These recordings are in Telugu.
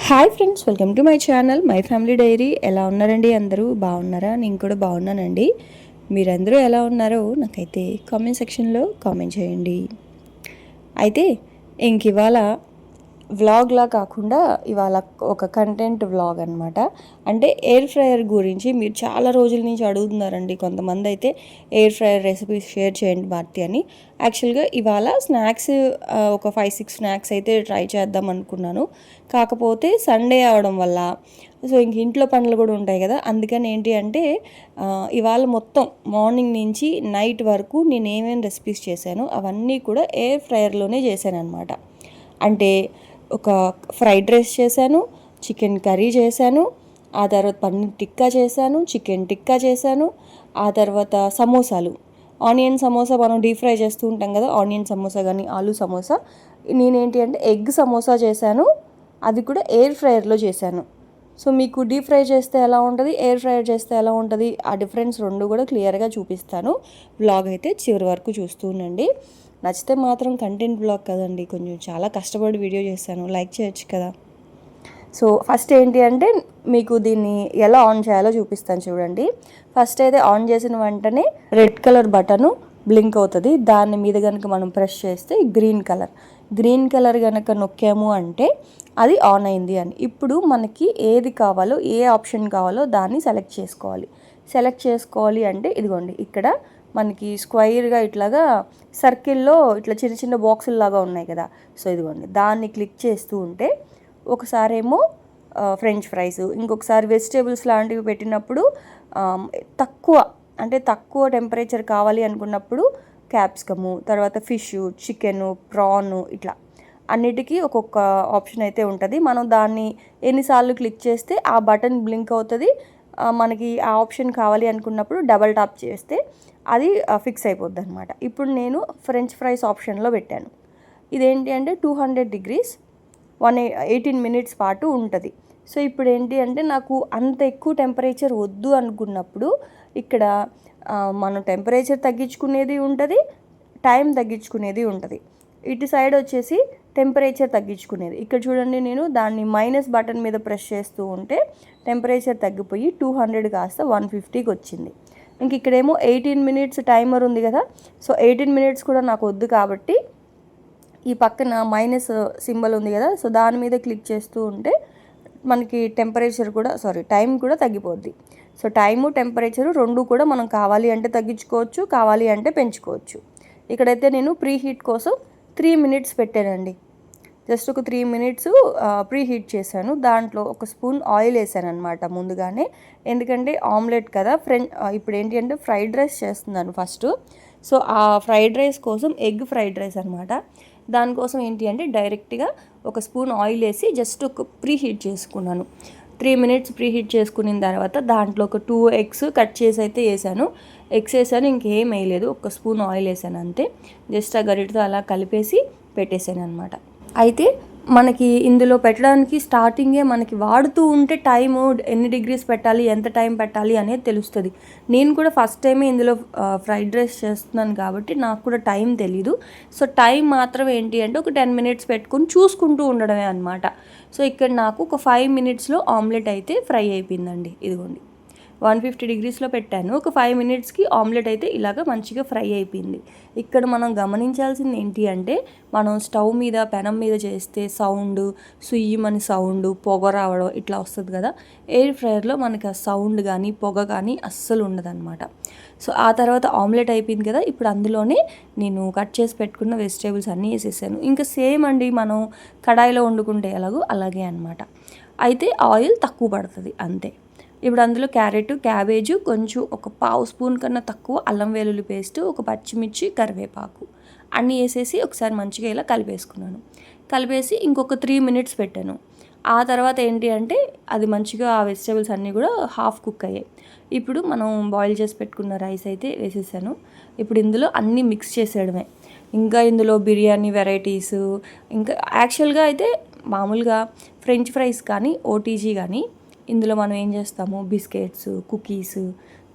Hi friends, welcome to my channel my family dairy. ఎలా ఉన్నారండి? అందరూ బాగున్నారా? నేను కూడా బాగున్నానండి. మీరందరూ ఎలా ఉన్నారో నాకైతే కామెంట్ సెక్షన్లో కామెంట్ చేయండి. అయితే ఇవాళ వ్లాగ్లా కాకుండా ఇవాళ ఒక కంటెంట్ వ్లాగ్ అనమాట. అంటే ఎయిర్ ఫ్రైయర్ గురించి మీరు చాలా రోజుల నుంచి అడుగుతున్నారండి. కొంతమంది అయితే ఎయిర్ ఫ్రైయర్ రెసిపీస్ షేర్ చేయండి భారతి అని. యాక్చువల్గా ఇవాళ స్నాక్స్ ఒక 5-6 స్నాక్స్ అయితే ట్రై చేద్దాం అనుకున్నాను. కాకపోతే సండే అవడం వల్ల సో ఇంట్లో పనులు కూడా ఉంటాయి కదా, అందుకని ఏంటి అంటే ఇవాళ మొత్తం మార్నింగ్ నుంచి నైట్ వరకు నేను ఏమేమి రెసిపీస్ చేశాను అవన్నీ కూడా ఎయిర్ ఫ్రైయర్లోనే చేశాను అనమాట. అంటే ఒక ఫ్రైడ్ రైస్ చేశాను, చికెన్ కర్రీ చేశాను, ఆ తర్వాత పన్నీర్ టిక్కా చేశాను, చికెన్ టిక్కా చేశాను, ఆ తర్వాత సమోసాలు, ఆనియన్ సమోసా మనం డీప్ ఫ్రై చేస్తూ ఉంటాం కదా, ఆనియన్ సమోసా కానీ ఆలూ సమోసా. నేనేంటి అంటే ఎగ్ సమోసా చేశాను, అది కూడా ఎయిర్ ఫ్రైయర్లో చేశాను. సో మీకు డీప్ ఫ్రై చేస్తే ఎలా ఉంటుంది, ఎయిర్ ఫ్రైయర్ చేస్తే ఎలా ఉంటుంది, ఆ డిఫరెన్స్ రెండు కూడా క్లియర్గా చూపిస్తాను. వ్లాగ్ అయితే చివరి వరకు చూస్తూ ఉండండి. నచ్చితే మాత్రం కంటెంట్ బ్లాగ్ కదండి, కొంచెం చాలా కష్టపడి వీడియో చేశాను, లైక్ చేయొచ్చు కదా. సో ఫస్ట్ ఏంటి అంటే మీకు దీన్ని ఎలా ఆన్ చేయాలో చూపిస్తాను చూడండి. ఫస్ట్ అయితే ఆన్ చేసిన వెంటనే రెడ్ కలర్ బటను బ్లింక్ అవుతుంది. దాని మీద కనుక మనం ప్రెస్ చేస్తే గ్రీన్ కలర్ కనుక నొక్కాము అంటే అది ఆన్ అయింది అని. ఇప్పుడు మనకి ఏది కావాలో, ఏ ఆప్షన్ కావాలో దాన్ని సెలెక్ట్ చేసుకోవాలి అంటే ఇదిగోండి, ఇక్కడ మనకి స్క్వైర్గా ఇట్లాగా సర్కిల్లో ఇట్లా చిన్న చిన్న బాక్సులు లాగా ఉన్నాయి కదా. సో ఇదిగోండి, దాన్ని క్లిక్ చేస్తూ ఉంటే ఒకసారేమో ఫ్రెంచ్ ఫ్రైస్, ఇంకొకసారి వెజిటేబుల్స్ లాంటివి పెట్టినప్పుడు తక్కువ టెంపరేచర్ కావాలి అనుకున్నప్పుడు క్యాప్సికము, తర్వాత ఫిష్, చికెను, ప్రాను, ఇట్లా అన్నిటికీ ఒక్కొక్క ఆప్షన్ అయితే ఉంటుంది. మనం దాన్ని ఎన్నిసార్లు క్లిక్ చేస్తే ఆ బటన్ బ్లింక్ అవుతుంది. మనకి ఆ ఆప్షన్ కావాలి అనుకున్నప్పుడు డబల్ టాప్ చేస్తే అది ఫిక్స్ అయిపోద్ది అనమాట. ఇప్పుడు నేను ఫ్రెంచ్ ఫ్రైస్ ఆప్షన్లో పెట్టాను. ఇదేంటి అంటే 200 degrees 18 minutes పాటు ఉంటుంది. సో ఇప్పుడు ఏంటి అంటే నాకు అంత ఎక్కువ టెంపరేచర్ వద్దు అనుకున్నప్పుడు ఇక్కడ మనం టెంపరేచర్ తగ్గించుకునేది ఉంటుంది, టైం తగ్గించుకునేది ఉంటుంది. ఇటు సైడ్ వచ్చేసి టెంపరేచర్ తగ్గించుకునేది. ఇక్కడ చూడండి, నేను దాన్ని మైనస్ బటన్ మీద ప్రెస్ చేస్తూ ఉంటే టెంపరేచర్ తగ్గిపోయి 200 కాస్త 150కి వచ్చింది. ఇంక ఇక్కడేమో 18 minutes టైమర్ ఉంది కదా. సో 18 minutes కూడా నాకు వద్దు కాబట్టి ఈ పక్కన మైనస్ సింబల్ ఉంది కదా, సో దాని మీద క్లిక్ చేస్తూ ఉంటే మనకి టైం కూడా తగ్గిపోద్ది. సో టైము, టెంపరేచరు రెండు కూడా మనం కావాలి అంటే తగ్గించుకోవచ్చు, కావాలి అంటే పెంచుకోవచ్చు. ఇక్కడైతే నేను ప్రీ హీట్ కోసం 3 minutes పెట్టానండి. జస్ట్ ఒక 3 minutes ప్రీ హీట్ చేశాను. దాంట్లో ఒక స్పూన్ ఆయిల్ వేసాను అనమాట ముందుగానే. ఎందుకంటే ఆమ్లెట్ కదా, ఇప్పుడు ఏంటి అంటే ఫ్రైడ్ రైస్ చేస్తున్నాను ఫస్ట్. సో ఆ ఫ్రైడ్ రైస్ కోసం ఎగ్ ఫ్రైడ్ రైస్ అనమాట. దానికోసం ఏంటి అంటే డైరెక్ట్గా ఒక స్పూన్ ఆయిల్ వేసి జస్ట్ ఒక ప్రీ హీట్ చేసుకున్నాను. 3 minutes ప్రీ హీట్ చేసుకున్న తర్వాత దాంట్లో ఒక 2 eggs కట్ చేసి అయితే వేసాను. ఎగ్స్ వేసాను, ఇంకేం వేయలేదు, ఒక స్పూన్ ఆయిల్ వేసాను అంతే. జస్ట్ ఆ గరిటతో అలా కలిపేసి పెట్టేసాను అనమాట. అయితే మనకి ఇందులో పెట్టడానికి స్టార్టింగే మనకి వాడుతూ ఉంటే టైము ఎన్ని డిగ్రీస్ పెట్టాలి, ఎంత టైం పెట్టాలి అనేది తెలుస్తుంది. నేను కూడా ఫస్ట్ టైమే ఇందులో ఫ్రైడ్ రైస్ చేస్తున్నాను కాబట్టి నాకు కూడా టైం తెలీదు. సో టైం మాత్రం ఏంటి అంటే ఒక 10 minutes పెట్టుకొని చూసుకుంటూ ఉండడమే అనమాట. సో ఇక్కడ నాకు ఒక 5 minutesలో ఆమ్లెట్ అయితే ఫ్రై అయిపోయిందండి. ఇదిగోండి, 150 degreesలో పెట్టాను. ఒక 5 minutesకి ఆమ్లెట్ అయితే ఇలాగ మంచిగా ఫ్రై అయిపోయింది. ఇక్కడ మనం గమనించాల్సింది ఏంటి అంటే మనం స్టవ్ మీద పెనం మీద చేస్తే సౌండ్, సుయ్యమని సౌండ్, పొగ రావడం ఇట్లా వస్తుంది కదా. ఎయిర్ ఫ్రైయర్లో మనకి ఆ సౌండ్ కానీ పొగ కానీ అస్సలు ఉండదన్నమాట. సో ఆ తర్వాత ఆమ్లెట్ అయిపోయింది కదా, ఇప్పుడు అందులోనే నేను కట్ చేసి పెట్టుకున్న వెజిటేబుల్స్ అన్నీ వేసేసాను. ఇంకా సేమ్ అండి, మనం కడాయిలో వండుకుంటే ఎలాగో అలాగే అనమాట. అయితే ఆయిల్ తక్కువ పడుతుంది అంతే. ఇప్పుడు అందులో క్యారెట్, క్యాబేజు, కొంచెం ఒక 1/2 స్పూన్ కన్నా తక్కువ అల్లం వెల్లుల్లి పేస్ట్, ఒక పచ్చిమిర్చి, కరివేపాకు అన్నీ వేసేసి ఒకసారి మంచిగా ఇలా కలిపేసి ఇంకొక 3 minutes పెట్టాను. ఆ తర్వాత ఏంటి అంటే అది మంచిగా ఆ వెజిటేబుల్స్ అన్నీ కూడా హాఫ్ కుక్ అయ్యాయి. ఇప్పుడు మనం బాయిల్ చేసి పెట్టుకున్న రైస్ అయితే వేసేసాను. ఇప్పుడు ఇందులో అన్నీ మిక్స్ చేసేయడమే. ఇంకా ఇందులో బిర్యానీ వెరైటీస్, ఇంకా యాక్చువల్గా అయితే మామూలుగా ఫ్రెంచ్ ఫ్రైస్ కానీ ఓటీజీ కానీ ఇందులో మనం ఏం చేస్తాము, బిస్కెట్స్, కుకీస్,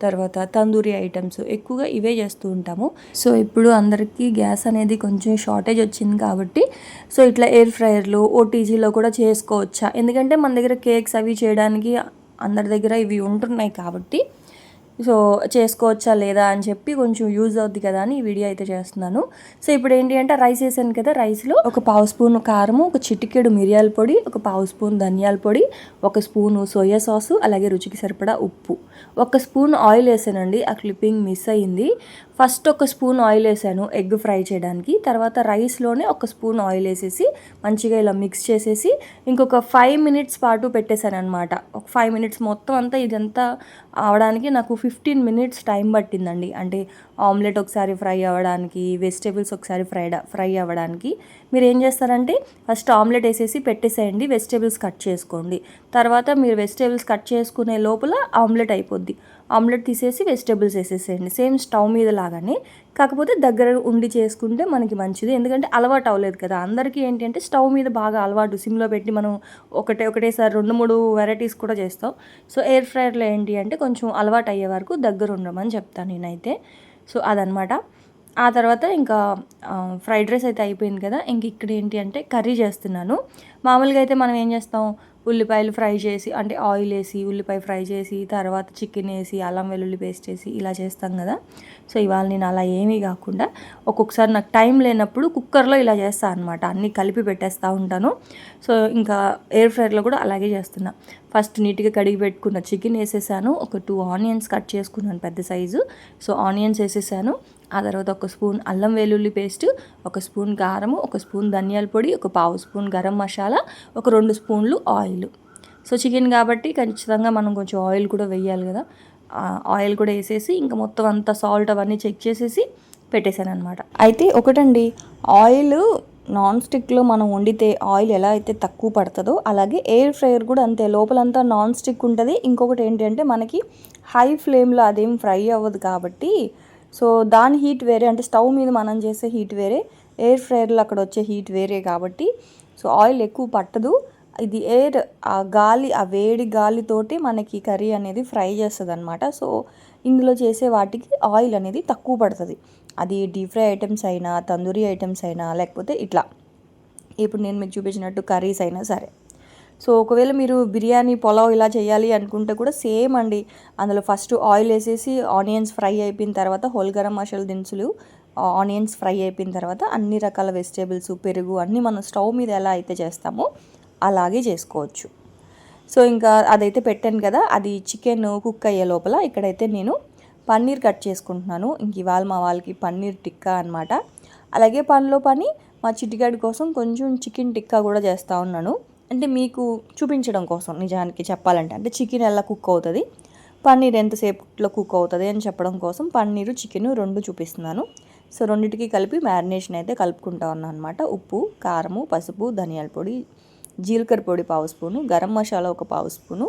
తర్వాత తందూరి ఐటమ్స్ ఎక్కువగా ఇవే చేస్తూ ఉంటాము. సో ఇప్పుడు అందరికీ గ్యాస్ అనేది కొంచెం షార్టేజ్ వచ్చింది కాబట్టి సో ఇట్లా ఎయిర్ ఫ్రైయర్లు ఓటీజీలో కూడా చేసుకోవచ్చా, ఎందుకంటే మన దగ్గర కేక్స్ అవి చేయడానికి అందరి దగ్గర ఇవి ఉంటున్నాయి కాబట్టి సో చేసుకోవచ్చా లేదా అని చెప్పి కొంచెం యూజ్ అవుద్ది కదా అని ఈ వీడియో అయితే చేస్తున్నాను. సో ఇప్పుడు ఏంటి అంటే రైస్ వేసాను కదా, రైస్లో ఒక పావు స్పూన్ కారము, ఒక చిటికెడు మిరియాల పొడి, ఒక పావు స్పూన్ ధనియాల పొడి, ఒక స్పూను సోయా సాసు, అలాగే రుచికి సరిపడా ఉప్పు, ఒక స్పూన్ ఆయిల్ వేసానండి. ఆ క్లిప్పింగ్ మిస్ అయ్యింది. ఫస్ట్ ఒక స్పూన్ ఆయిల్ వేసాను ఎగ్ ఫ్రై చేయడానికి, తర్వాత రైస్లోనే ఒక స్పూన్ ఆయిల్ వేసేసి మంచిగా ఇలా మిక్స్ చేసేసి ఇంకొక 5 మినిట్స్ పాటు పెట్టేశాను అనమాట. ఒక 5 మినిట్స్ మొత్తం అంతా ఇదంతా అవడానికి నాకు 15 మినిట్స్ టైం పట్టిందండి. అంటే ఆమ్లెట్ ఒకసారి ఫ్రై అవ్వడానికి, వెజిటేబుల్స్ ఒకసారి ఫ్రై అవ్వడానికి. మీరు ఏం చేస్తారంటే ఫస్ట్ ఆమ్లెట్ వేసేసి పెట్టేసేయండి, వెజిటేబుల్స్ కట్ చేసుకోండి. తర్వాత మీరు వెజిటేబుల్స్ కట్ చేసుకునే లోపల ఆమ్లెట్ అయిపోద్ది. ఆమ్లెట్ తీసేసి వెజిటేబుల్స్ వేసేసేయండి, సేమ్ స్టవ్ మీద లాగానే. కాకపోతే దగ్గర ఉండి చేసుకుంటే మనకి మంచిది, ఎందుకంటే అలవాటు అవ్వలేదు కదా అందరికీ. ఏంటి అంటే స్టవ్ మీద బాగా అలవాటు, సిమ్లో పెట్టి మనం ఒకటేసారి 2-3 వెరైటీస్ కూడా చేస్తాం. సో ఎయిర్ ఫ్రైయర్లో ఏంటి అంటే కొంచెం అలవాటు అయ్యే వరకు దగ్గర ఉండమని చెప్తాను నేనైతే. సో అదనమాట. ఆ తర్వాత ఇంకా ఫ్రైడ్ రైస్ అయితే అయిపోయింది కదా, ఇంక ఇక్కడ ఏంటి అంటే కర్రీ చేస్తున్నాను. మామూలుగా అయితే మనం ఏం చేస్తాం, ఉల్లిపాయలు ఫ్రై చేసి అంటే ఆయిల్ వేసి ఉల్లిపాయ ఫ్రై చేసి తర్వాత చికెన్ వేసి అల్లం వెల్లుల్లి పేస్ట్ వేసి ఇలా చేస్తాం కదా. సో ఇవాళ నేను అలా ఏమీ కాకుండా ఒక్కొక్కసారి నాకు టైం లేనప్పుడు కుక్కర్లో ఇలా చేస్తాను అనమాట, అన్నీ కలిపి పెట్టేస్తూ ఉంటాను. సో ఇంకా ఎయిర్ ఫ్రైయర్లో కూడా అలాగే చేస్తున్నా. ఫస్ట్ నీట్గా కడిగి పెట్టుకున్న చికెన్ వేసేసాను, ఒక 2 ఆనియన్స్ కట్ చేసుకున్నాను పెద్ద సైజు. సో ఆనియన్స్ వేసేసాను. ఆ తర్వాత ఒక స్పూన్ అల్లం వెల్లుల్లి పేస్ట్, ఒక స్పూన్ కారము, ఒక స్పూన్ ధనియాల పొడి, ఒక పావు స్పూన్ గరం మసాలా, ఒక 2 స్పూన్లు ఆయిల్. సో చికెన్ కాబట్టి ఖచ్చితంగా మనం కొంచెం ఆయిల్ కూడా వేయాలి కదా. ఆయిల్ కూడా వేసేసి ఇంకా మొత్తం అంతా సాల్ట్ అవన్నీ చెక్ చేసేసి పెట్టేశాను అనమాట. అయితే ఒకటండి, ఆయిల్ నాన్ స్టిక్లో మనం వండితే ఆయిల్ ఎలా అయితే తక్కువ పడుతుందో అలాగే ఎయిర్ ఫ్రైయర్ కూడా అంతే, లోపలంతా నాన్ స్టిక్ ఉంటుంది. ఇంకొకటి ఏంటి అంటే మనకి హై ఫ్లేమ్లో అదేం ఫ్రై అవ్వదు కాబట్టి సో దాని హీట్ వేరే, అంటే స్టవ్ మీద మనం చేసే హీట్ వేరే, ఎయిర్ ఫ్రైయర్లో అక్కడ వచ్చే హీట్ వేరే కాబట్టి సో ఆయిల్ ఎక్కువ పట్టదు. ఇది ఎయిర్ ఆ గాలి, ఆ వేడి గాలితోటి మనకి కర్రీ అనేది ఫ్రై చేస్తుంది అనమాట. సో ఇందులో చేసే వాటికి ఆయిల్ అనేది తక్కువ పడుతుంది. అది డీప్ ఫ్రై ఐటమ్స్ అయినా, తందూరి ఐటమ్స్ అయినా, లేకపోతే ఇట్లా ఇప్పుడు నేను మీకు చూపించినట్టు కర్రీస్ అయినా సరే. సో ఒకవేళ మీరు బిర్యానీ పులావ్ ఇలా చేయాలి అనుకుంటే కూడా సేమ్ అండి. అందులో ఫస్ట్ ఆయిల్ వేసేసి ఆనియన్స్ ఫ్రై అయిపోయిన తర్వాత హోల్ గరం మసాలా దినుసులు, ఆనియన్స్ ఫ్రై అయిపోయిన తర్వాత అన్ని రకాల వెజిటేబుల్స్, పెరుగు అన్నీ మనం స్టవ్ మీద ఎలా అయితే చేస్తామో అలాగే చేసుకోవచ్చు. సో ఇంకా అదైతే పెట్టాను కదా, అది చికెన్ కుక్ అయ్యే లోపల ఇక్కడైతే నేను పన్నీర్ కట్ చేసుకుంటున్నాను. ఇంక ఇవాళ మా వాళ్ళకి పన్నీర్ టిక్కా అనమాట. అలాగే పనిలో పని మా చిట్టిగాడి కోసం కొంచెం చికెన్ టిక్కా కూడా చేస్తూ ఉన్నాను. అంటే మీకు చూపించడం కోసం, నిజానికి చెప్పాలంటే అంటే చికెన్ ఎలా కుక్ అవుతుంది, పన్నీర్ ఎంతసేపులో కుక్ అవుతుంది అని చెప్పడం కోసం పన్నీరు చికెన్ 2 చూపిస్తున్నాను. సో రెండింటికి కలిపి మ్యారినేషన్ అయితే కలుపుకుంటా ఉన్నాను అనమాట. ఉప్పు, కారము, పసుపు, ధనియాల పొడి, జీలకర్ర పొడి పావు స్పూను, గరం మసాలా ఒక పావు స్పూను,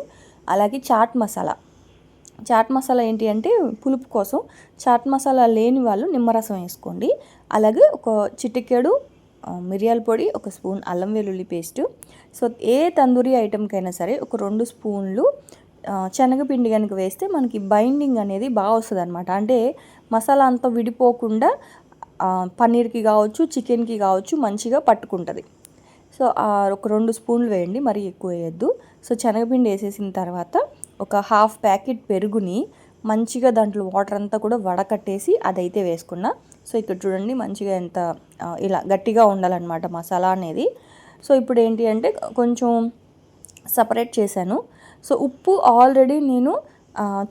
అలాగే చాట్ మసాలా ఏంటి అంటే పులుపు కోసం. చాట్ మసాలా లేని వాళ్ళు నిమ్మరసం వేసుకోండి. అలాగే ఒక చిటికెడు మిరియాల పొడి, ఒక స్పూన్ అల్లం వెల్లుల్లి పేస్టు. సో ఏ తందూరి ఐటెంకైనా సరే ఒక 2 స్పూన్లు శనగపిండి కనుక వేస్తే మనకి బైండింగ్ అనేది బాగా వస్తుంది అనమాట. అంటే మసాలా అంతా విడిపోకుండా పన్నీర్కి కావచ్చు, చికెన్కి కావచ్చు మంచిగా పట్టుకుంటుంది. సో ఒక 2 స్పూన్లు వేయండి, మరీ ఎక్కువ వేయద్దు. సో శనగపిండి వేసేసిన తర్వాత ఒక హాఫ్ ప్యాకెట్ పెరుగుని మంచిగా దాంట్లో వాటర్ అంతా కూడా వడకట్టేసి అదైతే వేసుకున్నా. సో ఇక్కడ చూడండి మంచిగా ఎంత ఇలా గట్టిగా ఉండాలన్నమాట మసాలా అనేది. సో ఇప్పుడు ఏంటి అంటే కొంచెం సపరేట్ చేశాను. సో ఉప్పు ఆల్రెడీ నేను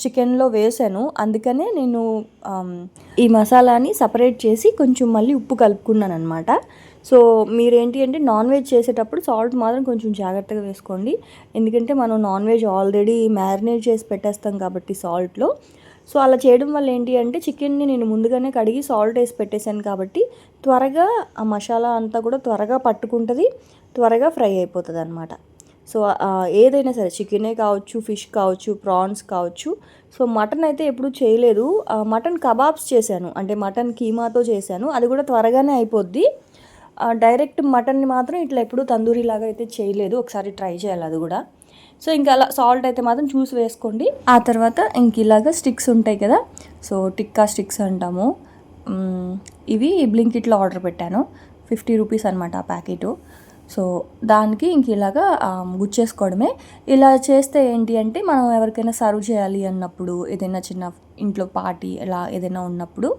చికెన్లో వేసాను, అందుకనే నేను ఈ మసాలాని సపరేట్ చేసి కొంచెం మళ్ళీ ఉప్పు కలుపుకున్నాను అనమాట. సో మీరేంటి అంటే నాన్ వెజ్ చేసేటప్పుడు సాల్ట్ మాత్రం కొంచెం జాగ్రత్తగా వేసుకోండి, ఎందుకంటే మనం నాన్ వెజ్ ఆల్రెడీ మ్యారినేట్ చేసి పెట్టేస్తాం కాబట్టి సాల్ట్లో. సో అలా చేయడం వల్ల ఏంటి అంటే చికెన్ని నేను ముందుగానే కడిగి సాల్ట్ వేసి పెట్టేశాను కాబట్టి త్వరగా ఆ మసాలా అంతా కూడా త్వరగా పట్టుకుంటుంది, త్వరగా ఫ్రై అయిపోతుంది అనమాట. సో ఏదైనా సరే చికెనే కావచ్చు, ఫిష్ కావచ్చు, ప్రాన్స్ కావచ్చు. సో మటన్ అయితే ఎప్పుడూ చేయలేదు, మటన్ కబాబ్స్ చేశాను, అంటే మటన్ కీమాతో చేశాను, అది కూడా త్వరగానే అయిపోద్ది. డైరెక్ట్ మటన్ని మాత్రం ఇట్లా ఎప్పుడు తందూరి లాగా అయితే చేయలేదు, ఒకసారి ట్రై చేయాలి అది కూడా. సో ఇంకా అలా సాల్ట్ అయితే మాత్రం చూసి వేసుకోండి. ఆ తర్వాత ఇంక ఇలాగ స్టిక్స్ ఉంటాయి కదా, సో టిక్కా స్టిక్స్ అంటాము, ఇవి బ్లింకిట్లో ఆర్డర్ పెట్టాను, 50 రూపీస్ అనమాట ఆ ప్యాకెటు. సో దానికి ఇంక ఇలాగా గుచ్చేసుకోవడమే. ఇలా చేస్తే ఏంటి అంటే మనం ఎవరికైనా సర్వ్ చేయాలి అన్నప్పుడు, ఏదైనా చిన్న ఇంట్లో పార్టీ ఇలా ఏదైనా ఉన్నప్పుడు,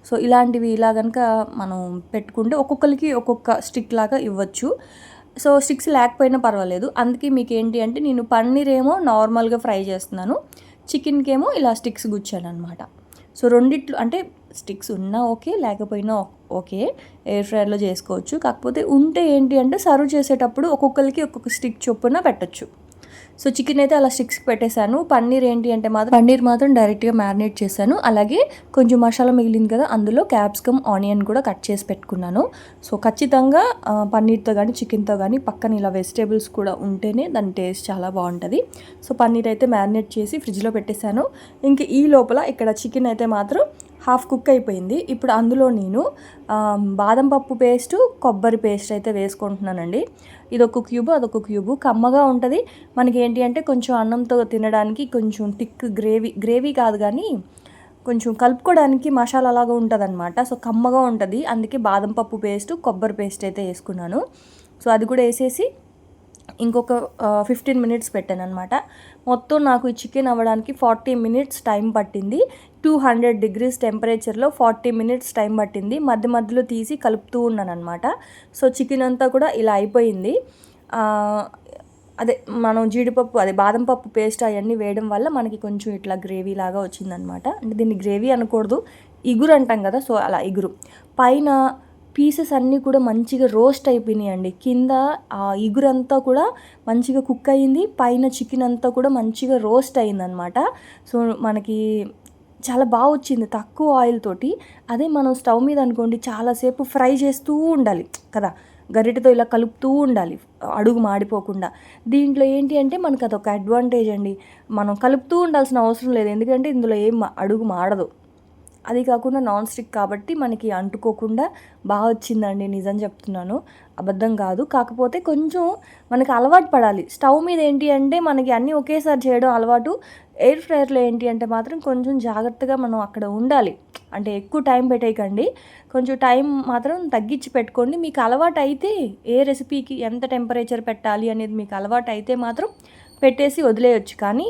సో ఇలాంటివి ఇలా కనుక మనం పెట్టుకుంటే ఒక్కొక్కరికి ఒక్కొక్క స్టిక్ లాగా ఇవ్వచ్చు. సో స్టిక్స్ లేకపోయినా పర్వాలేదు. అందుకే మీకు ఏంటి అంటే నేను పన్నీర్ ఏమో నార్మల్గా ఫ్రై చేస్తున్నాను, చికెన్కి ఏమో ఇలా స్టిక్స్ గుచ్చాను అనమాట. సో రెండిట్లు అంటే స్టిక్స్ ఉన్నా ఓకే, లేకపోయినా ఓకే, ఎయిర్ ఫ్రైయర్లో చేసుకోవచ్చు. కాకపోతే ఉంటే ఏంటి అంటే సర్వ్ చేసేటప్పుడు ఒక్కొక్కరికి ఒక్కొక్క స్టిక్ చొప్పున పెట్టచ్చు. సో చికెన్ అయితే అలా స్టిక్స్కి పెట్టేశాను. పన్నీర్ ఏంటి అంటే పన్నీర్ మాత్రం డైరెక్ట్గా మ్యారినేట్ చేశాను. అలాగే కొంచెం మసాలా మిగిలింది కదా, అందులో క్యాప్సికమ్ ఆనియన్ కూడా కట్ చేసి పెట్టుకున్నాను. సో ఖచ్చితంగా పన్నీర్తో కానీ చికెన్తో కానీ పక్కన ఇలా వెజిటేబుల్స్ కూడా ఉంటేనే దాని టేస్ట్ చాలా బాగుంటుంది. సో పన్నీర్ అయితే మ్యారినేట్ చేసి ఫ్రిడ్జ్లో పెట్టేశాను. ఇంక ఈ లోపల ఇక్కడ చికెన్ అయితే మాత్రం హాఫ్ కుక్ అయిపోయింది. ఇప్పుడు అందులో నేను బాదం పప్పు పేస్టు, కొబ్బరి పేస్ట్ అయితే వేసుకుంటున్నానండి. ఇదొక క్యూబు, అదొక క్యూబు. కమ్మగా ఉంటుంది. మనకి ఏంటి అంటే కొంచెం అన్నంతో తినడానికి కొంచెం థిక్ గ్రేవీ కాదు కానీ కొంచెం కలుపుకోవడానికి మసాలా లాగా ఉంటుంది అనమాట. సో కమ్మగా ఉంటుంది. అందుకే బాదం పప్పు పేస్టు, కొబ్బరి పేస్ట్ అయితే వేసుకున్నాను. సో అది కూడా వేసేసి ఇంకొక 15 మినిట్స్ పెట్టాను అనమాట. మొత్తం నాకు ఈ చికెన్ అవ్వడానికి 40 మినిట్స్ టైం పట్టింది. 200 డిగ్రీస్ టెంపరేచర్లో 40 మినిట్స్ టైం పట్టింది. మధ్య మధ్యలో తీసి కలుపుతూ ఉన్నాను అనమాట. సో చికెన్ అంతా కూడా ఇలా అయిపోయింది. అదే మనం జీడిపప్పు అదే బాదం పప్పు పేస్ట్ అవన్నీ వేయడం వల్ల మనకి కొంచెం ఇట్లా గ్రేవీ లాగా వచ్చిందనమాట. అంటే దీన్ని గ్రేవీ అనకూడదు, ఇగురు అంటాం కదా, సో అలా ఇగురు. పైన పీసెస్ అన్నీ కూడా మంచిగా రోస్ట్ అయిపోయినాయి అండి. కింద ఆ ఇగురంతా కూడా మంచిగా కుక్ అయ్యింది, పైన చికెన్ అంతా కూడా మంచిగా రోస్ట్ అయిందనమాట. సో మనకి చాలా బాగా వచ్చింది తక్కువ ఆయిల్ తోటి. అదే మనం స్టవ్ మీద అనుకోండి చాలాసేపు ఫ్రై చేస్తూ ఉండాలి కదా, గరిటెతో ఇలా కలుపుతూ ఉండాలి అడుగు మాడిపోకుండా. దీంట్లో ఏంటి అంటే మనకు అదొక అడ్వాంటేజ్ అండి, మనం కలుపుతూ ఉండాల్సిన అవసరం లేదు, ఎందుకంటే ఇందులో ఏం అడుగు మాడదు. అది కాకుండా నాన్ స్టిక్ కాబట్టి మనకి అంటుకోకుండా బాగా వచ్చిందండి, నిజం చెప్తున్నాను, అబద్ధం కాదు. కాకపోతే కొంచెం మనకి అలవాటు పడాలి. స్టవ్ మీద ఏంటి అంటే మనకి అన్నీ ఒకేసారి చేయడం అలవాటు. ఎయిర్ ఫ్రైయర్లో ఏంటి అంటే మాత్రం కొంచెం జాగ్రత్తగా మనం అక్కడ ఉండాలి. అంటే ఎక్కువ టైం పెట్టేయకండి, కొంచెం టైం మాత్రం తగ్గించి పెట్టుకోండి. మీకు అలవాటు అయితే ఏ రెసిపీకి ఎంత టెంపరేచర్ పెట్టాలి అనేది మీకు అలవాటు అయితే మాత్రం పెట్టేసి వదిలేయచ్చు. కానీ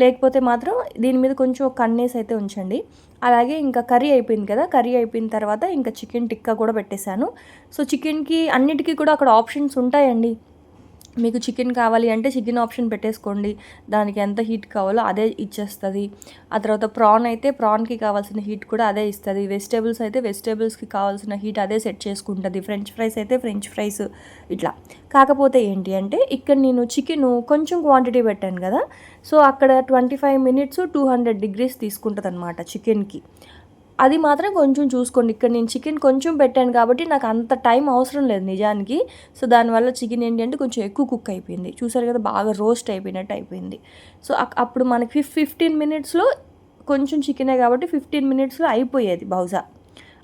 లేకపోతే మాత్రం దీని మీద కొంచెం కన్నేసి అయితే ఉంచండి. అలాగే ఇంకా కర్రీ అయిపోయింది కదా, కర్రీ అయిపోయిన తర్వాత ఇంకా చికెన్ టిక్కా కూడా పెట్టేశాను. సో చికెన్కి అన్నిటికీ కూడా అక్కడ ఆప్షన్స్ ఉంటాయండి. మీకు చికెన్ కావాలి అంటే చికెన్ ఆప్షన్ పెట్టేసుకోండి, దానికి ఎంత హీట్ కావాలో అదే ఇచ్చేస్తుంది. ఆ తర్వాత ప్రాన్ అయితే ప్రాన్కి కావాల్సిన హీట్ కూడా అదే ఇస్తుంది. వెజిటేబుల్స్ అయితే వెజిటేబుల్స్కి కావాల్సిన హీట్ అదే సెట్ చేసుకుంటుంది. ఫ్రెంచ్ ఫ్రైస్ అయితే ఫ్రెంచ్ ఫ్రైస్ ఇట్లా. కాకపోతే ఏంటి అంటే ఇక్కడ నేను చికెన్ కొంచెం క్వాంటిటీ పెట్టాను కదా, సో అక్కడ 25 మినిట్స్ 200 డిగ్రీస్ తీసుకుంటుంది అనమాట చికెన్కి. అది మాత్రం కొంచెం చూసుకోండి. ఇక్కడ నేను చికెన్ కొంచెం పెట్టాను కాబట్టి నాకు అంత టైం అవసరం లేదు నిజానికి. సో దానివల్ల చికెన్ ఏంటి అంటే కొంచెం ఎక్కువ కుక్ అయిపోయింది. చూసారు కదా, బాగా రోస్ట్ అయిపోయినట్టు అయిపోయింది. సో అప్పుడు మనకి 15 మినిట్స్లో కొంచెం చికెనే కాబట్టి 15 మినిట్స్లో అయిపోయేది బహుశా.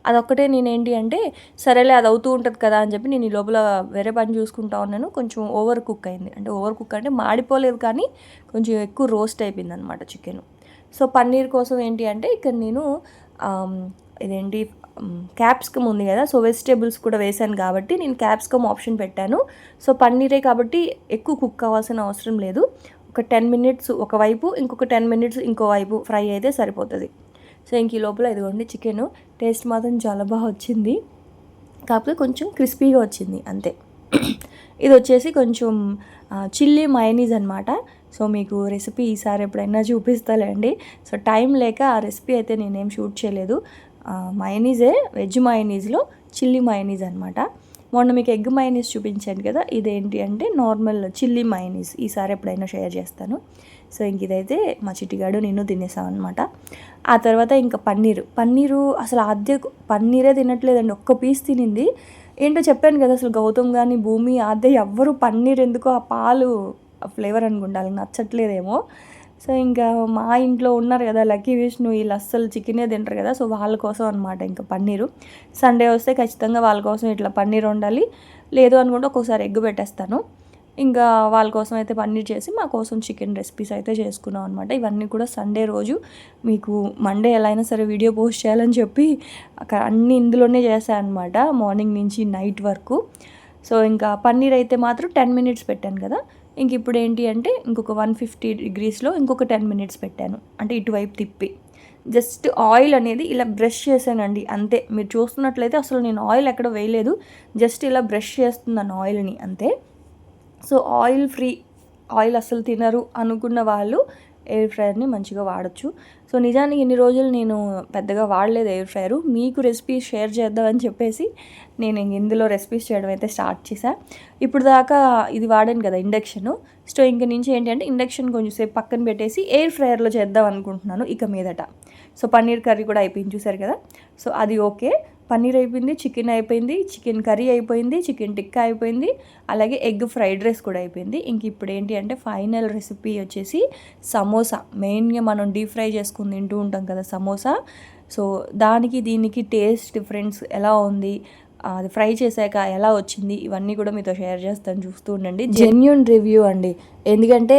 అదొక్కటే నేనేంటి అంటే సరేలే అది అవుతూ ఉంటుంది కదా అని చెప్పి నేను ఈ లోపల వేరే పని చూసుకుంటా ఉన్నాను. కొంచెం ఓవర్ కుక్ అయింది. అంటే ఓవర్ కుక్ అంటే మాడిపోలేదు కానీ కొంచెం ఎక్కువ రోస్ట్ అయిపోయింది అనమాట చికెన్. సో పన్నీర్ కోసం ఏంటి అంటే ఇక్కడ నేను ఇదేంటి క్యాప్సికమ్ ఉంది కదా, సో వెజిటేబుల్స్ కూడా వేసాను కాబట్టి నేను క్యాప్సికమ్ ఆప్షన్ పెట్టాను. సో పన్నీరే కాబట్టి ఎక్కువ కుక్ అవ్వాల్సిన అవసరం లేదు. ఒక 10 మినిట్స్ ఒకవైపు, ఇంకొక 10 మినిట్స్ ఇంకో వైపు ఫ్రై అయితే సరిపోతుంది. సో ఇంక ఈ లోపల ఇదిగోండి చికెన్ టేస్ట్ మాత్రం చాలా బాగా వచ్చింది, కాకపోతే కొంచెం క్రిస్పీగా వచ్చింది అంతే. ఇది వచ్చేసి కొంచెం చిల్లీ మయోనీస్ అనమాట. సో మీకు రెసిపీ ఈసారి ఎప్పుడైనా చూపిస్తాలేండి. సో టైం లేక ఆ రెసిపీ అయితే నేనేం షూట్ చేయలేదు. మయోనీసే, వెజ్ మయోనీస్లో చిల్లీ మయోనీస్ అనమాట. మొన్న మీకు ఎగ్ మయోనీస్ చూపించాను కదా, ఇదేంటి అంటే నార్మల్ చిల్లీ మయోనీస్. ఈసారి ఎప్పుడైనా షేర్ చేస్తాను. సో ఇంక ఇదైతే మా చిట్టిగాడు నేను తినేసాం అనమాట. ఆ తర్వాత ఇంకా పన్నీరు అసలు పన్నీరే తినట్లేదండి, ఒక్క పీస్ తినింది. ఏంటో చెప్పాను కదా, అసలు గౌతమ్ కానీ భూమి ఆద్య ఎవ్వరు పన్నీర్ ఎందుకో ఆ పాలు ఫ్లేవర్ అనుకుంటా నచ్చట్లేదేమో. సో ఇంకా మా ఇంట్లో ఉన్నారు కదా లక్కీ విష్ణు, వీళ్ళు అస్సలు చికెనే తింటారు కదా, సో వాళ్ళ కోసం అనమాట ఇంకా పన్నీరు. సండే వస్తే ఖచ్చితంగా వాళ్ళ కోసం ఇట్లా పన్నీర్ వండాలి, లేదు అనుకుంటే ఒక్కోసారి ఎగ్ పెట్టేస్తాను. ఇంకా వాళ్ళ కోసం అయితే పన్నీర్ చేసి మా కోసం చికెన్ రెసిపీస్ అయితే చేసుకున్నాం అనమాట. ఇవన్నీ కూడా సండే రోజు, మీకు మండే ఎలా అయినా సరే వీడియో పోస్ట్ చేయాలని చెప్పి అక్కడ అన్నీ ఇందులోనే చేశాను అనమాట, మార్నింగ్ నుంచి నైట్ వరకు. సో ఇంకా పన్నీర్ అయితే మాత్రం 10 మినిట్స్ పెట్టాను కదా, ఇంక ఇప్పుడు ఏంటి అంటే ఇంకొక 150 డిగ్రీస్లో ఇంకొక 10 మినిట్స్ పెట్టాను, అంటే ఇటువైపు తిప్పి జస్ట్ ఆయిల్ అనేది ఇలా బ్రష్ చేశానండి అంతే. మీరు చూస్తున్నట్లయితే అసలు నేను ఆయిల్ ఎక్కడ వేయలేదు, జస్ట్ ఇలా బ్రష్ చేస్తున్నాను ఆయిల్ని అంతే. సో ఆయిల్ ఫ్రీ, ఆయిల్ అసలు తినరు అనుకున్న వాళ్ళు ఎయిర్ ఫ్రైయర్ని మంచిగా వాడచ్చు. సో నిజానికి ఇన్ని రోజులు నేను పెద్దగా వాడలేదు ఎయిర్ ఫ్రైయరు, మీకు రెసిపీస్ షేర్ చేద్దామని చెప్పేసి నేను ఇందులో రెసిపీస్ చేయడం అయితే స్టార్ట్ చేశాను. ఇప్పుడు దాకా ఇది వాడాను కదా ఇండక్షను, సో ఇంక నుంచి ఏంటంటే ఇండక్షన్ కొంచెం సేపు పక్కన పెట్టేసి ఎయిర్ ఫ్రైయర్లో చేద్దాం అనుకుంటున్నాను ఇక మీదట. సో పన్నీర్ కర్రీ కూడా అయిపోయింది చూసారు కదా, సో అది ఓకే. పన్నీర్ అయిపోయింది, చికెన్ అయిపోయింది, చికెన్ కర్రీ అయిపోయింది, చికెన్ టిక్కా అయిపోయింది, అలాగే ఎగ్ ఫ్రైడ్ రైస్ కూడా అయిపోయింది. ఇంక ఇప్పుడు ఏంటి అంటే ఫైనల్ రెసిపీ వచ్చేసి సమోసా. మెయిన్గా మనం డీప్ ఫ్రై చేసుకుని తింటూ ఉంటాం కదా సమోసా, సో దానికి దీనికి టేస్ట్ డిఫరెన్స్ ఎలా ఉంది, అది ఫ్రై చేశాక ఎలా వచ్చింది, ఇవన్నీ కూడా మీతో షేర్ చేస్తాను, చూస్తూ ఉండండి. జెన్యూన్ రివ్యూ అండి, ఎందుకంటే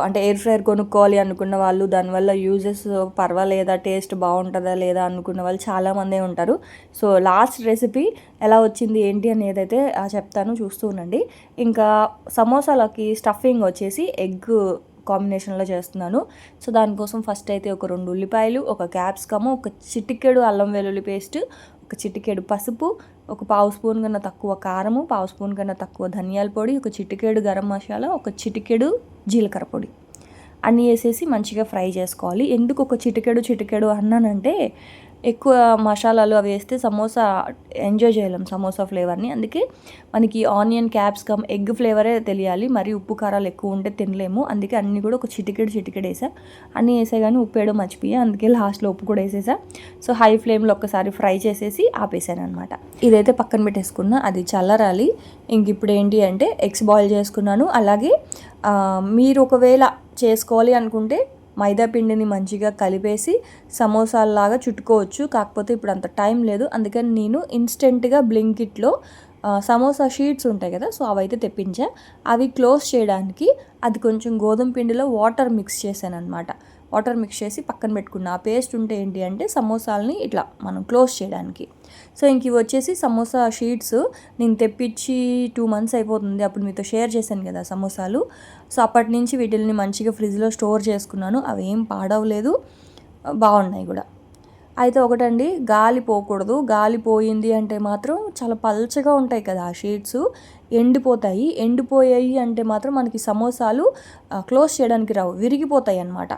అంటే ఎయిర్ ఫ్రైయర్ కొనుక్కోవాలి అనుకున్న వాళ్ళు, దానివల్ల యూజెస్ పర్వాలేదా, టేస్ట్ బాగుంటుందా లేదా అనుకున్న వాళ్ళు చాలామందే ఉంటారు. సో లాస్ట్ రెసిపీ ఎలా వచ్చింది ఏంటి అనేది అయితే చెప్తాను, చూస్తూ ఉండండి. ఇంకా సమోసాలకి స్టఫింగ్ వచ్చేసి ఎగ్ కాంబినేషన్లో చేస్తున్నాను. సో దానికోసం ఫస్ట్ అయితే ఒక 2 ఉల్లిపాయలు, ఒక క్యాప్సికము, ఒక చిటికెడు అల్లం వెల్లుల్లి పేస్ట్, ఒక చిటికెడు పసుపు, ఒక పావు స్పూన్ కన్నా తక్కువ కారము, పావు స్పూన్ కన్నా తక్కువ ధనియాల పొడి, ఒక చిటికెడు గరం మసాలా, ఒక చిటికెడు జీలకర్ర పొడి అన్నీ వేసేసి మంచిగా ఫ్రై చేసుకోవాలి. ఎందుకు ఒక చిటికెడు అన్నానంటే ఎక్కువ మసాలాలు అవి వేస్తే సమోసా ఎంజాయ్ చేయలేం సమోసా ఫ్లేవర్ని, అందుకే మనకి ఆనియన్, క్యాప్సికమ్, ఎగ్ ఫ్లేవరే తెలియాలి, మరి ఉప్పు కారాలు ఎక్కువ ఉంటే తినలేము. అందుకే అన్నీ కూడా ఒక చిటికెడు వేసా, అన్నీ వేసా కానీ ఉప్పు వేయడం మర్చిపోయా, అందుకే లాస్ట్లో ఉప్పు కూడా వేసేసా. సో హై ఫ్లేమ్లో ఒక్కసారి ఫ్రై చేసేసి ఆపేసాను అనమాట. ఇదైతే పక్కన పెట్టేసుకున్నా, అది చల్లరాలి. ఇంక ఇప్పుడు ఏంటి అంటే ఎగ్స్ బాయిల్ చేసుకున్నాను. అలాగే మీరు ఒకవేళ చేసుకోవాలి అనుకుంటే మైదా పిండిని మంచిగా కలిపేసి సమోసాల్లాగా చుట్టుకోవచ్చు, కాకపోతే ఇప్పుడు అంత టైం లేదు, అందుకని నేను ఇన్స్టెంట్గా బ్లింకిట్లో సమోసా షీట్స్ ఉంటాయి కదా, సో అవైతే తెప్పించా. అవి క్లోజ్ చేయడానికి అది కొంచెం గోధుమ పిండిలో వాటర్ మిక్స్ చేశాను అనమాట. వాటర్ మిక్స్ చేసి పక్కన పెట్టుకున్న ఆ పేస్ట్ ఉంటే ఏంటి అంటే సమోసాలని ఇట్లా మనం క్లోజ్ చేయడానికి. సో ఇంక ఇవి వచ్చేసి సమోసా షీట్స్ నేను తెప్పించి 2 మంత్స్ అయిపోతుంది, అప్పుడు మీతో షేర్ చేశాను కదా సమోసాలు. సో అప్పటి నుంచి వీటిని మంచిగా ఫ్రిడ్జ్లో స్టోర్ చేసుకున్నాను, అవి ఏం పాడవలేదు, బాగున్నాయి కూడా. అయితే ఒకటండి, గాలి పోకూడదు, గాలి పోయింది అంటే మాత్రం చాలా పల్చగా ఉంటాయి కదా ఆ షీట్స్, ఎండిపోయాయి అంటే మాత్రం మనకి సమోసాలు క్లోజ్ చేయడానికి రావు, విరిగిపోతాయి అన్నమాట.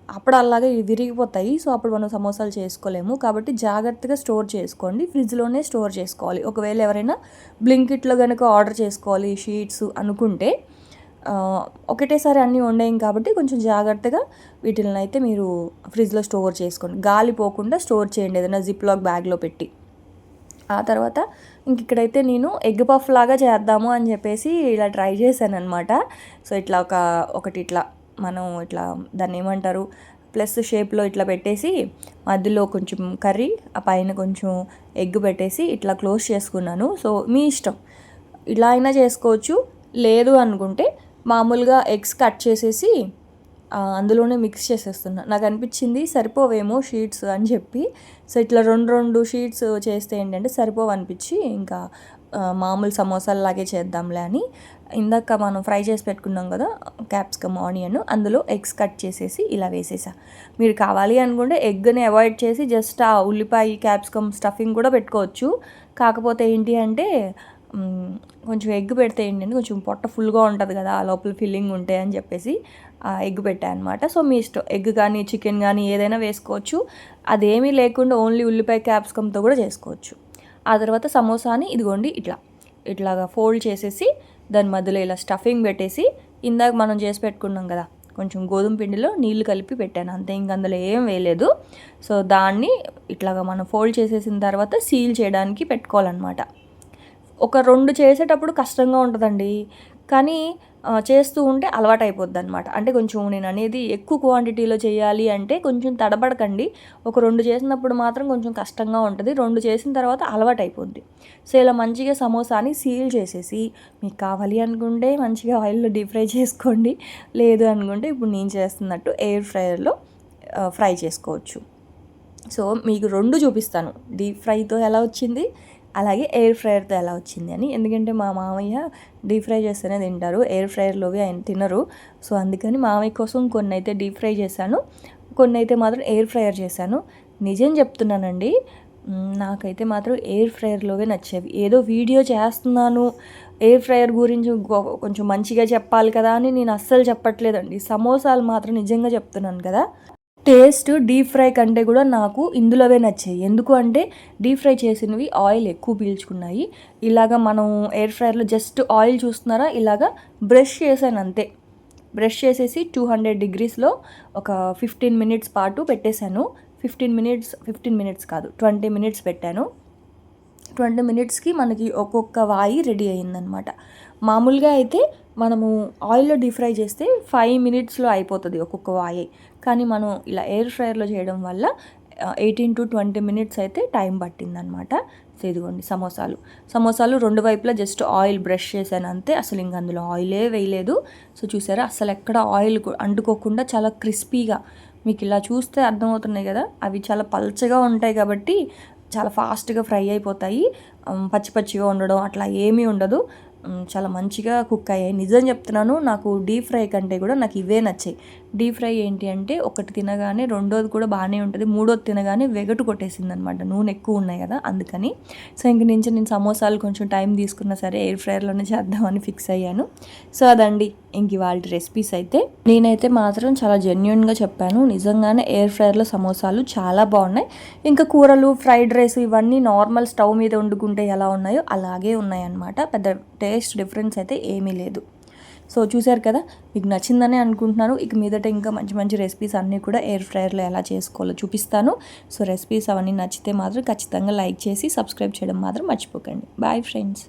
అప్పుడు అలాగే విరిగిపోతాయి, సో అప్పుడు మనం సమోసాలు చేసుకోలేము. కాబట్టి జాగ్రత్తగా స్టోర్ చేసుకోండి, ఫ్రిడ్జ్లోనే స్టోర్ చేసుకోవాలి. ఒకవేళ ఎవరైనా బ్లింకిట్లో కనుక ఆర్డర్ చేసుకోవాలి షీట్స్ అనుకుంటే ఒకటేసారి అన్నీ వండేయం కాబట్టి కొంచెం జాగ్రత్తగా వీటిని అయితే మీరు ఫ్రిడ్జ్లో స్టోర్ చేసుకోండి, గాలి పోకుండా స్టోర్ చేయండి ఏదైనా జిప్లాక్ బ్యాగ్లో పెట్టి. ఆ తర్వాత ఇంక ఇక్కడైతే నేను ఎగ్ పఫ్ లాగా చేద్దాము అని చెప్పేసి ఇలా ట్రై చేశాను అనమాట. సో ఇట్లా ఒకటి ఇట్లా మనం ఇట్లా దాన్ని ఏమంటారు, ప్లస్ షేప్లో ఇట్లా పెట్టేసి మధ్యలో కొంచెం కర్రీ, ఆ పైన కొంచెం ఎగ్ పెట్టేసి ఇట్లా క్లోజ్ చేసుకున్నాను. సో మీ ఇష్టం, ఇలా అయినా చేసుకోవచ్చు, లేదు అనుకుంటే మామూలుగా ఎగ్స్ కట్ చేసేసి అందులోనే మిక్స్ చేసేస్తున్నా. నాకు అనిపించింది సరిపోవేమో షీట్స్ అని చెప్పి, సో ఇట్లా 2 షీట్స్ చేస్తే ఏంటంటే సరిపోవు అనిపించి ఇంకా మామూలు సమోసాలాగే చేద్దాంలే అని ఇందాక మనం ఫ్రై చేసి పెట్టుకున్నాం కదా క్యాప్సికమ్, ఆనియన్, అందులో ఎగ్స్ కట్ చేసేసి ఇలా వేసేసా. మీరు కావాలి అనుకుంటే ఎగ్ని అవాయిడ్ చేసి జస్ట్ ఆ ఉల్లిపాయ, క్యాప్సికమ్ స్టఫింగ్ కూడా పెట్టుకోవచ్చు. కాకపోతే ఏంటి అంటే కొంచెం ఎగ్ పెడితే ఏంటంటే కొంచెం పొట్ట ఫుల్గా ఉంటుంది కదా, లోపల ఫిల్లింగ్ ఉంటాయి అని చెప్పేసి ఎగ్ పెట్టాను అనమాట. సో మీ ఇష్టం, ఎగ్ కానీ చికెన్ కానీ ఏదైనా వేసుకోవచ్చు. అదేమీ లేకుండా ఓన్లీ ఉల్లిపాయ, క్యాప్సికమ్తో కూడా చేసుకోవచ్చు. ఆ తర్వాత సమోసాని ఇదిగోండి ఇట్లాగా ఫోల్డ్ చేసేసి దాని మధ్యలో ఇలా స్టఫింగ్ పెట్టేసి ఇందాక మనం చేసి పెట్టుకున్నాం కదా కొంచెం గోధుమ పిండిలో నీళ్లు కలిపి పెట్టాను అంతే, ఇంక అందులో ఏం వేయలేదు. సో దాన్ని ఇట్లాగా మనం ఫోల్డ్ చేసేసిన తర్వాత సీల్ చేయడానికి పెట్టుకోవాలన్నమాట. ఒక 2 చేసేటప్పుడు కష్టంగా ఉంటుందండి, కానీ చేస్తూ ఉంటే అలవాటు అయిపోద్ది అనమాట. అంటే కొంచెం నేను అనేది ఎక్కువ క్వాంటిటీలో చేయాలి అంటే కొంచెం తడబడకండి. ఒక 2 చేసినప్పుడు మాత్రం కొంచెం కష్టంగా ఉంటుంది. 2 చేసిన తర్వాత అలవాటు అయిపోద్ది. సో ఇలా మంచిగా సమోసాని సీల్ చేసేసి మీకు కావాలి అనుకుంటే మంచిగా ఆయిల్లో డీప్ ఫ్రై చేసుకోండి. లేదు అనుకుంటే ఇప్పుడు నేను చేస్తున్నట్టు ఎయిర్ ఫ్రైయర్లో ఫ్రై చేసుకోవచ్చు. సో మీకు 2 చూపిస్తాను. డీప్ ఫ్రైతో ఎలా వచ్చింది, అలాగే ఎయిర్ ఫ్రైయర్తో ఎలా వచ్చింది అని. ఎందుకంటే మా మామయ్య డీప్ ఫ్రై చేస్తేనే తింటారు, ఎయిర్ ఫ్రైయర్లోవి ఆయన తినరు. సో అందుకని మామయ్య కోసం కొన్ని అయితే డీప్ ఫ్రై చేశాను, కొన్ని అయితే మాత్రం ఎయిర్ ఫ్రైయర్ చేశాను. నిజం చెప్తున్నానండి, నాకైతే మాత్రం ఎయిర్ ఫ్రైయర్లోవే నచ్చేవి. ఏదో వీడియో చేస్తున్నాను ఎయిర్ ఫ్రైయర్ గురించి కొంచెం మంచిగా చెప్పాలి కదా అని నేను అస్సలు చెప్పట్లేదండి. సమోసాలు మాత్రం నిజంగా చెప్తున్నాను కదా, టేస్ట్ డీప్ ఫ్రై కంటే కూడా నాకు ఇందులోవే నచ్చాయి. ఎందుకు అంటే డీప్ ఫ్రై చేసినవి ఆయిల్ ఎక్కువ పీల్చుకున్నాయి. ఇలాగ మనం ఎయిర్ ఫ్రైయర్లో జస్ట్ ఆయిల్ చూస్తున్నారా, ఇలాగ బ్రష్ చేశాను అంతే. బ్రష్ చేసేసి 200 డిగ్రీస్లో ఒక 15 మినిట్స్ పాటు పెట్టేశాను. 15 మినిట్స్ కాదు 20 మినిట్స్ పెట్టాను. 20 మినిట్స్కి మనకి ఒక్కొక్క వాయి రెడీ అయ్యిందనమాట. మామూలుగా అయితే మనము ఆయిల్లో డీప్ ఫ్రై చేస్తే 5 మినిట్స్లో అయిపోతుంది ఒక్కొక్క వాయి. కానీ మనం ఇలా ఎయిర్ ఫ్రైయర్లో చేయడం వల్ల 18 to 20 మినిట్స్ అయితే టైం పట్టిందనమాట. సో ఇదిగోండి సమోసాలు 2 వైపులా జస్ట్ ఆయిల్ బ్రష్ చేశాను అంతే. అసలు ఇంక అందులో ఆయిలే వేయలేదు. సో చూసారా, అసలు ఎక్కడ ఆయిల్ అంటుకోకుండా చాలా క్రిస్పీగా, మీకు ఇలా చూస్తే అర్థమవుతున్నాయి కదా, అవి చాలా పల్చగా ఉంటాయి కాబట్టి చాలా ఫాస్ట్గా ఫ్రై అయిపోతాయి. పచ్చి పచ్చిగా ఉండడం అట్లా ఏమీ ఉండదు. చాలా మంచిగా కుక్ అయ్యాయి. నిజం చెప్తున్నాను, నాకు డీప్ ఫ్రై కంటే కూడా నాకు ఇవే నచ్చాయి. డీప్ ఫ్రై ఏంటి అంటే ఒకటి తినగానే రెండోది కూడా బాగానే ఉంటుంది, మూడోది తినగానే వెగటు కొట్టేసింది అనమాట, నూనె ఎక్కువ ఉన్నాయి కదా అందుకని. సో ఇంక నుంచి నేను సమోసాలు కొంచెం టైం తీసుకున్నా సరే ఎయిర్ ఫ్రైయర్లోనే చేద్దామని ఫిక్స్ అయ్యాను. సో అదండి ఇంక వాళ్ళ రెసిపీస్ అయితే. నేనైతే మాత్రం చాలా జెన్యున్గా చెప్పాను, నిజంగానే ఎయిర్ ఫ్రైయర్లో సమోసాలు చాలా బాగున్నాయి. ఇంకా కూరలు, ఫ్రైడ్ రైస్ ఇవన్నీ నార్మల్ స్టవ్ మీద వండుకుంటే ఎలా ఉన్నాయో అలాగే ఉన్నాయన్నమాట. పెద్ద టేస్ట్ డిఫరెన్స్ అయితే ఏమీ లేదు. సో చూసారు కదా, మీకు నచ్చిందని అనుకుంటున్నాను. ఇక మీదట ఇంకా మంచి మంచి రెసిపీస్ అన్నీ కూడా ఎయిర్ ఫ్రైయర్లో ఎలా చేసుకోవాలో చూపిస్తాను. సో రెసిపీస్ అవన్నీ నచ్చితే మాత్రం ఖచ్చితంగా లైక్ చేసి సబ్స్క్రైబ్ చేయడం మాత్రం మర్చిపోకండి. Bye friends.